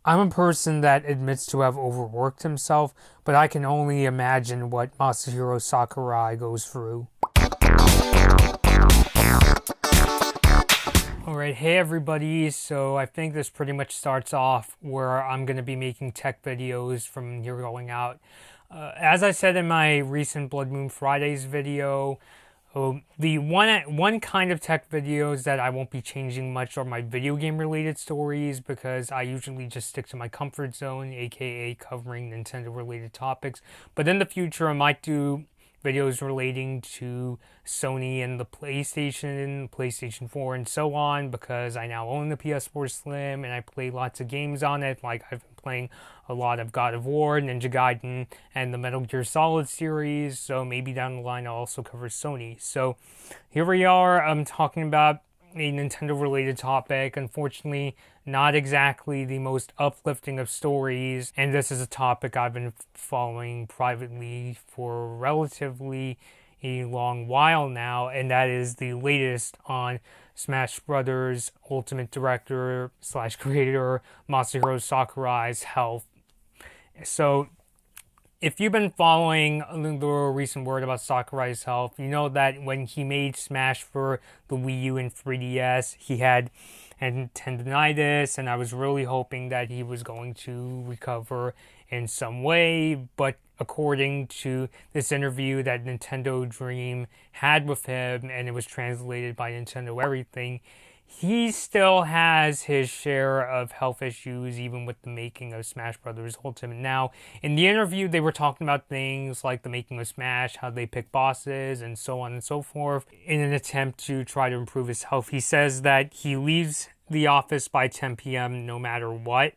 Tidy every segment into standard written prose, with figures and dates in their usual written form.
I'm a person that admits to have overworked himself, but I can only imagine what Masahiro Sakurai goes through. Alright, hey everybody, so I think this pretty much starts off where I'm going to be making tech videos from here going out. As I said in my recent Blood Moon Fridays video, the one kind of tech videos that I won't be changing much are my video game related stories, because I usually just stick to my comfort zone, aka covering Nintendo related topics. But in the future I might do videos relating to Sony and the PlayStation 4 and so on, because I now own the PS4 Slim and I play lots of games on it. Like, I've been playing a lot of God of War, Ninja Gaiden, and the Metal Gear Solid series, so maybe down the line I'll also cover Sony. So here we are, I'm talking about a Nintendo related topic. Unfortunately, not exactly the most uplifting of stories, and this is a topic I've been following privately for relatively a long while now, and that is the latest on Smash Brothers Ultimate Director / creator Masahiro Sakurai's health. So if you've been following the recent word about Sakurai's health, you know that when he made Smash for the Wii U and 3DS, he had tendinitis, and I was really hoping that he was going to recover in some way. But according to this interview that Nintendo Dream had with him, and it was translated by Nintendo Everything, he still has his share of health issues, even with the making of Smash Brothers Ultimate. Now, in the interview, they were talking about things like the making of Smash, how they pick bosses, and so on and so forth, in an attempt to try to improve his health. He says that he leaves the office by 10 p.m. no matter what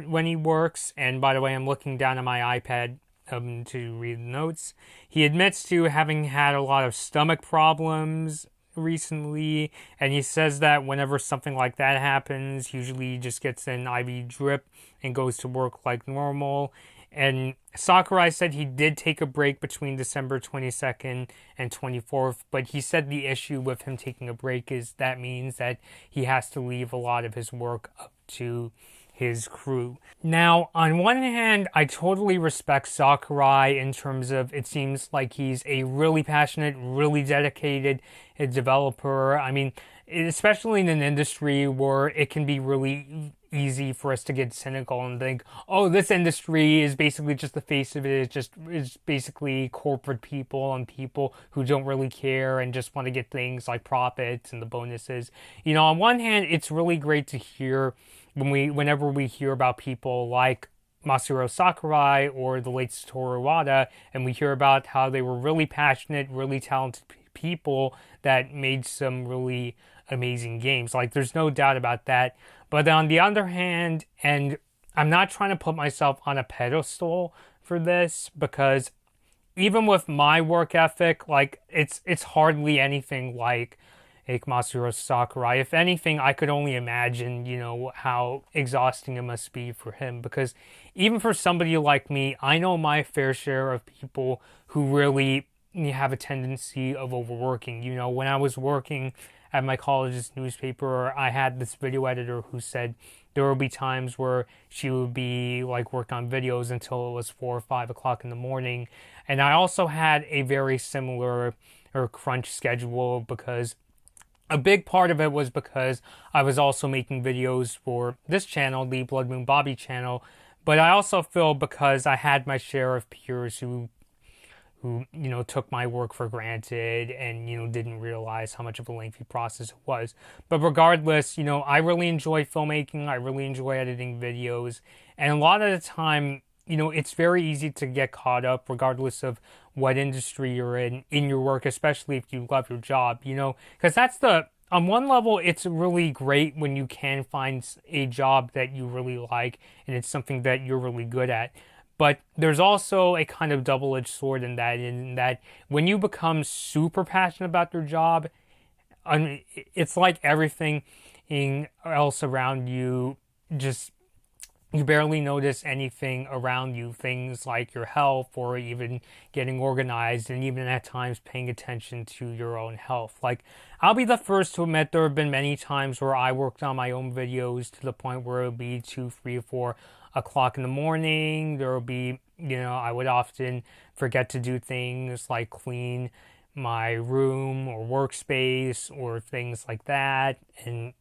when he works. And by the way, I'm looking down at my iPad to read the notes. He admits to having had a lot of stomach problems recently, and he says that whenever something like that happens, usually he just gets an IV drip and goes to work like normal. And Sakurai said he did take a break between December 22nd and 24th, but he said the issue with him taking a break is that means that he has to leave a lot of his work up to his crew. Now, on one hand, I totally respect Sakurai in terms of, it seems like he's a really passionate, really dedicated developer. I mean, especially in an industry where it can be really easy for us to get cynical and think, oh, this industry is basically just the face of it. It's basically corporate people and people who don't really care and just want to get things like profits and the bonuses. You know, on one hand, it's really great to hear whenever we hear about people like Masahiro Sakurai or the late Satoru Iwata, and we hear about how they were really passionate, really talented people that made some really amazing games. Like, there's no doubt about that. But on the other hand, and I'm not trying to put myself on a pedestal for this, because even with my work ethic, like, it's hardly anything like Masahiro Sakurai. If anything, I could only imagine, how exhausting it must be for him, because even for somebody like me, I know my fair share of people who really have a tendency of overworking. When I was working at my college's newspaper, I had this video editor who said there would be times where she would be like working on videos until it was 4 or 5 o'clock in the morning. And I also had a very similar crunch schedule, because a big part of it was because I was also making videos for this channel, the Blood Moon Bobby channel. But I also feel because I had my share of peers who took my work for granted and, didn't realize how much of a lengthy process it was. But regardless, I really enjoy filmmaking. I really enjoy editing videos. And a lot of the time, it's very easy to get caught up, regardless of what industry you're in your work, especially if you love your job, because on one level, it's really great when you can find a job that you really like and it's something that you're really good at. But there's also a kind of double-edged sword in that when you become super passionate about your job, it's like everything else around you just you barely notice anything around you, things like your health or even getting organized and even at times paying attention to your own health. Like, I'll be the first to admit there have been many times where I worked on my own videos to the point where it would be 2, 3, or 4 o'clock in the morning. There will be, I would often forget to do things like clean my room or workspace or things like that. And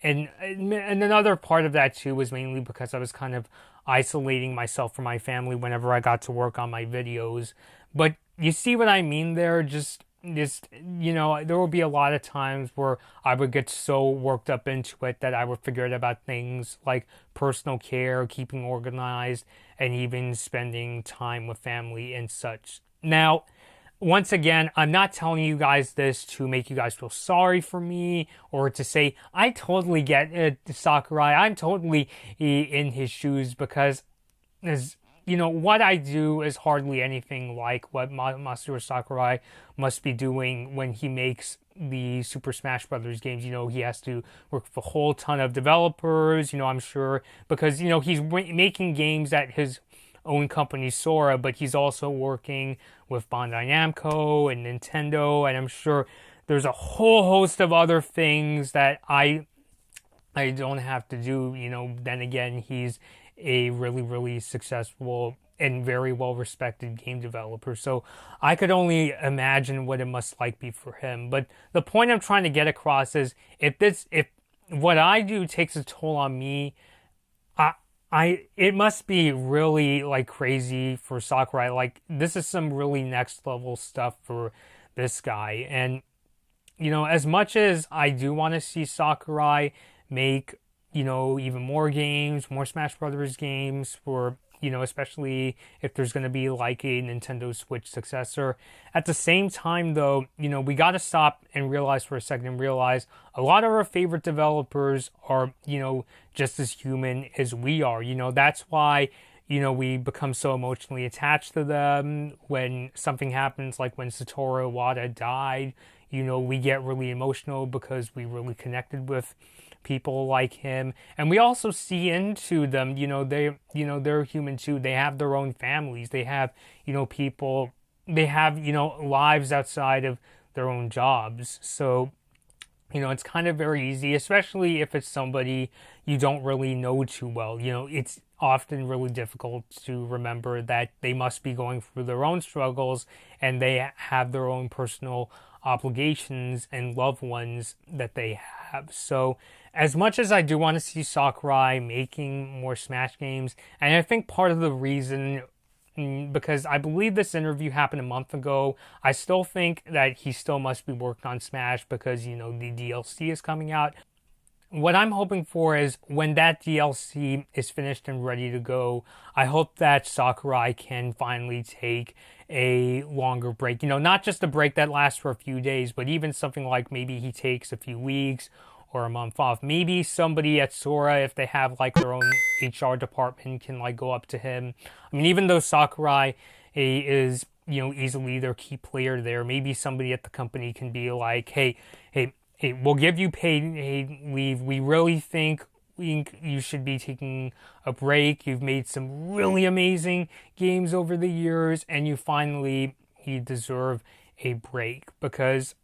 another part of that too was mainly because I was kind of isolating myself from my family whenever I got to work on my videos. But you see what I mean there? Just there will be a lot of times where I would get so worked up into it that I would forget about things like personal care, keeping organized, and even spending time with family and such. Now, once again, I'm not telling you guys this to make you guys feel sorry for me or to say, I totally get it, Sakurai. I'm totally in his shoes because, what I do is hardly anything like what Masahiro Sakurai must be doing when he makes the Super Smash Brothers games. He has to work with a whole ton of developers, I'm sure, because, he's making games at his own company Sora, but he's also working with Bandai Namco and Nintendo, and I'm sure there's a whole host of other things that I don't have to do. Then again, he's a really, really successful and very well respected game developer, so I could only imagine what it must be for him. But the point I'm trying to get across is if what I do takes a toll on me, it must be really crazy for Sakurai. This is some really next level stuff for this guy. And as much as I do want to see Sakurai make even more games, more Smash Brothers games for especially if there's going to be a Nintendo Switch successor. At the same time, though, we got to stop and realize for a second and realize a lot of our favorite developers are, just as human as we are. That's why, we become so emotionally attached to them when something happens, like when Satoru Iwata died. We get really emotional because we really connected with people like him, and we also see into them. They're human too. They have their own families. They have people. They have lives outside of their own jobs. So it's kind of very easy, especially if it's somebody you don't really know too well. It's often really difficult to remember that they must be going through their own struggles and they have their own personal obligations and loved ones that they have. So as much as I do want to see Sakurai making more Smash games, and I think part of the reason, because I believe this interview happened a month ago, I still think that he still must be working on Smash because, the DLC is coming out. What I'm hoping for is when that DLC is finished and ready to go, I hope that Sakurai can finally take a longer break. Not just a break that lasts for a few days, but even something like maybe he takes a few weeks or a month off. Maybe somebody at Sora, if they have their own HR department, can go up to him. I mean, even though Sakurai is easily their key player there, maybe somebody at the company can be like, hey, we'll give you paid leave. We really think you should be taking a break. You've made some really amazing games over the years, and you deserve a break. Because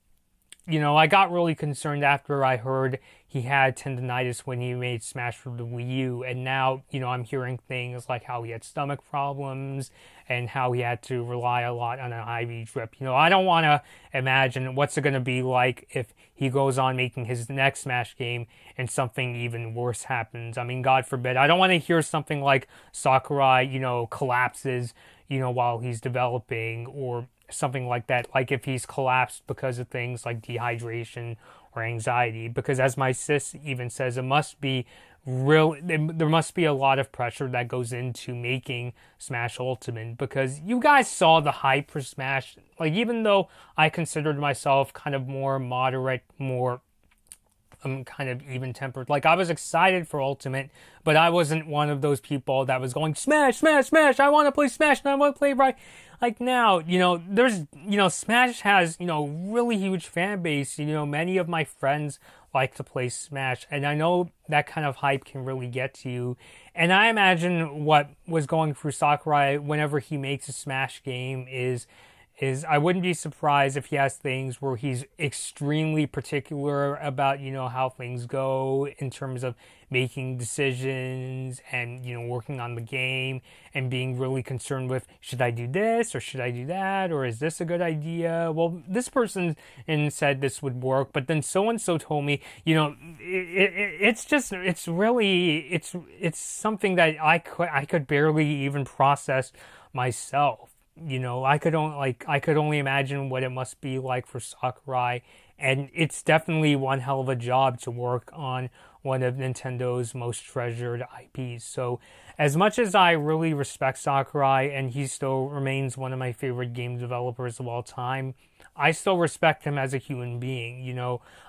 I got really concerned after I heard he had tendinitis when he made Smash for the Wii U, and now, I'm hearing things like how he had stomach problems and how he had to rely a lot on an IV drip. I don't want to imagine what's it going to be like if he goes on making his next Smash game and something even worse happens. I mean, God forbid. I don't want to hear something like Sakurai, collapses, while he's developing, or something like that, like if he's collapsed because of things like dehydration or anxiety. Because as my sis even says, there must be a lot of pressure that goes into making Smash Ultimate, because you guys saw the hype for Smash. Even though I considered myself kind of more moderate, more kind of even-tempered. I was excited for Ultimate, but I wasn't one of those people that was going, Smash, Smash, Smash, I want to play Smash, and I want to play right. Now, there's, Smash has, really huge fan base. Many of my friends like to play Smash. And I know that kind of hype can really get to you. And I imagine what was going through Sakurai whenever he makes a Smash game is I wouldn't be surprised if he has things where he's extremely particular about, how things go in terms of making decisions and, working on the game and being really concerned with, should I do this or should I do that? Or is this a good idea? Well, this person said this would work, but then so-and-so told me, it's something that I could barely even process myself. I could only imagine what it must be like for Sakurai, and it's definitely one hell of a job to work on one of Nintendo's most treasured IPs. So, as much as I really respect Sakurai, and he still remains one of my favorite game developers of all time, I still respect him as a human being.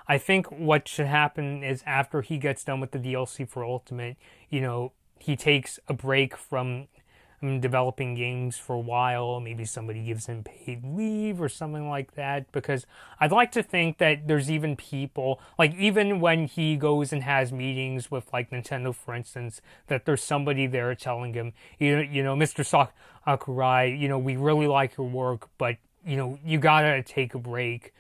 I think what should happen is after he gets done with the DLC for Ultimate, he takes a break from developing games for a while. Maybe somebody gives him paid leave or something like that, because I'd like to think that there's even people, like even when he goes and has meetings with like Nintendo, for instance, that there's somebody there telling him, Mr. Sakurai, we really like your work, but you gotta take a break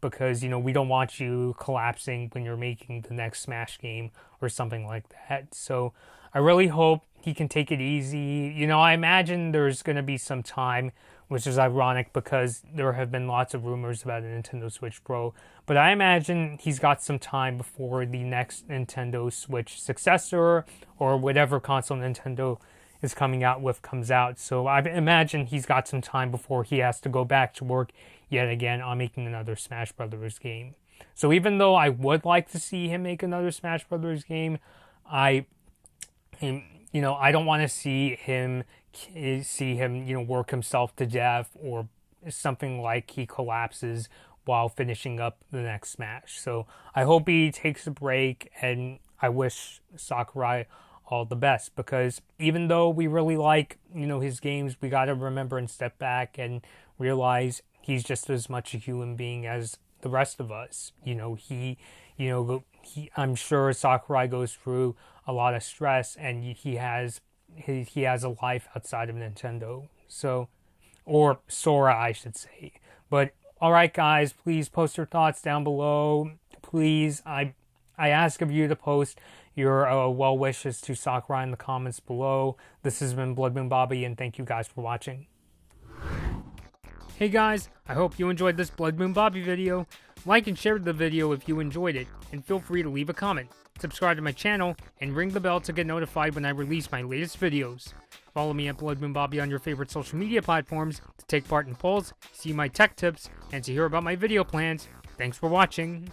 because we don't want you collapsing when you're making the next Smash game or something like that. So I really hope he can take it easy. I imagine there's going to be some time, which is ironic because there have been lots of rumors about a Nintendo Switch Pro. But I imagine he's got some time before the next Nintendo Switch successor or whatever console Nintendo is coming out with comes out. So I imagine he's got some time before he has to go back to work yet again on making another Smash Brothers game. So even though I would like to see him make another Smash Brothers game, I don't want to see him, work himself to death or something like he collapses while finishing up the next Smash. So I hope he takes a break, and I wish Sakurai all the best, because even though we really like, his games, we got to remember and step back and realize he's just as much a human being as the rest of us. I'm sure Sakurai goes through a lot of stress, and he has a life outside of Nintendo. So, or Sora, I should say. But all right, guys, please post your thoughts down below. Please, I ask of you to post your well wishes to Sakurai in the comments below. This has been Blood Moon Bobby, and thank you guys for watching. Hey guys, I hope you enjoyed this Blood Moon Bobby video. Like and share the video if you enjoyed it, and feel free to leave a comment. Subscribe to my channel, and ring the bell to get notified when I release my latest videos. Follow me at Blood Moon Bobby on your favorite social media platforms to take part in polls, see my tech tips, and to hear about my video plans. Thanks for watching.